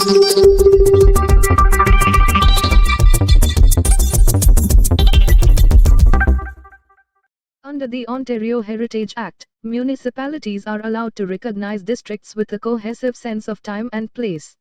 Under the Ontario Heritage Act, municipalities are allowed to recognize districts with a cohesive sense of time and place.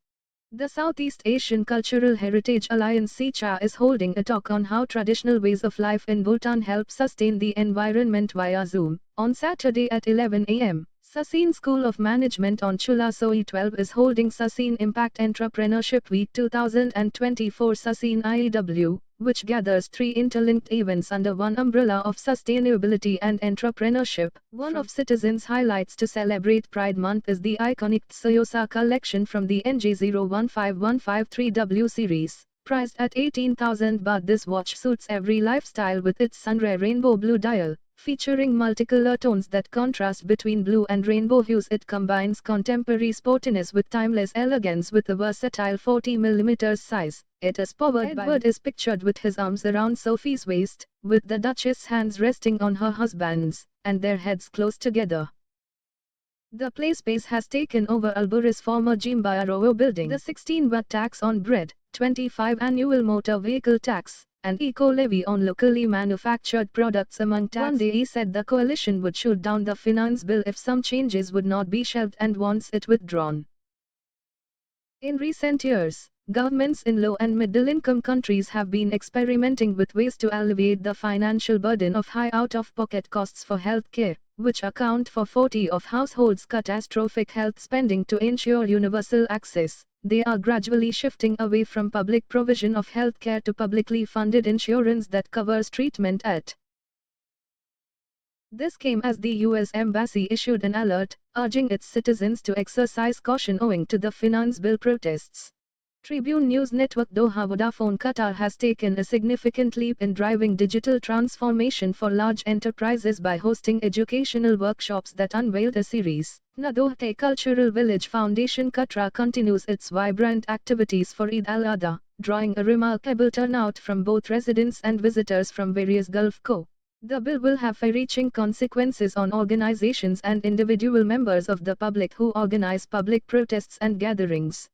The Southeast Asian Cultural Heritage Alliance (SEACHA) is holding a talk on how traditional ways of life in Bhutan help sustain the environment via Zoom, on Saturday at 11 a.m. Sasin School of Management on Chula Soi 12 is holding Sasin Impact Entrepreneurship Week 2024 Sasin IEW, which gathers three interlinked events under one umbrella of sustainability and entrepreneurship. One of Citizens' highlights to celebrate Pride Month is the iconic Tsuyosa collection from the NG015153W series. Priced at 18,000 baht, this watch suits every lifestyle with its sunray rainbow blue dial. Featuring multicolor tones that contrast between blue and rainbow hues, it combines contemporary sportiness with timeless elegance with a versatile 40mm size. It is powered by Edward is pictured with his arms around Sophie's waist, with the Duchess' hands resting on her husband's, and their heads close together. The play space has taken over Albury's former Jimbayarowo building. The 16 VAT tax on bread, 25 annual motor vehicle tax, and eco-levy on locally manufactured products among tax. One day he said the coalition would shoot down the finance bill if some changes would not be shelved and wants it withdrawn. In recent years, governments in low and middle-income countries have been experimenting with ways to alleviate the financial burden of high out-of-pocket costs for health care, which account for 40% of households' catastrophic health spending. To ensure universal access, they are gradually shifting away from public provision of health care to publicly funded insurance that covers treatment at. This came as the U.S. Embassy issued an alert, urging its citizens to exercise caution owing to the finance bill protests. Tribune News Network Doha Vodafone Qatar has taken a significant leap in driving digital transformation for large enterprises by hosting educational workshops that unveiled a series. Nadohte Cultural Village Foundation Qatar continues its vibrant activities for Eid al-Adha, drawing a remarkable turnout from both residents and visitors from various Gulf Co. The bill will have far-reaching consequences on organizations and individual members of the public who organize public protests and gatherings.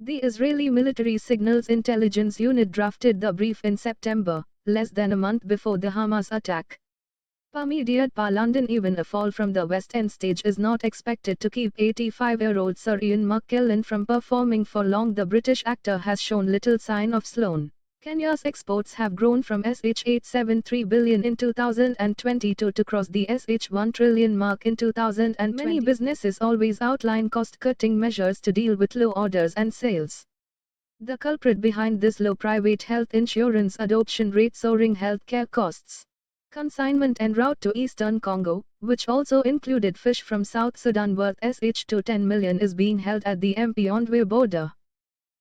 The Israeli Military Signals Intelligence Unit drafted the brief in September, less than a month before the Hamas attack. Immediate pa London. Even a fall from the West End stage is not expected to keep 85-year-old Sir Ian McKellen from performing for long. The British actor has shown little sign of slowing. Kenya's exports have grown from Sh873 billion in 2022 to cross the Sh1 trillion mark in 2020. Many businesses always outline cost-cutting measures to deal with low orders and sales. The culprit behind this low private health insurance adoption rate, soaring healthcare costs. Consignment en route to eastern Congo, which also included fish from South Sudan worth Sh210 million, is being held at the Mpondwe border.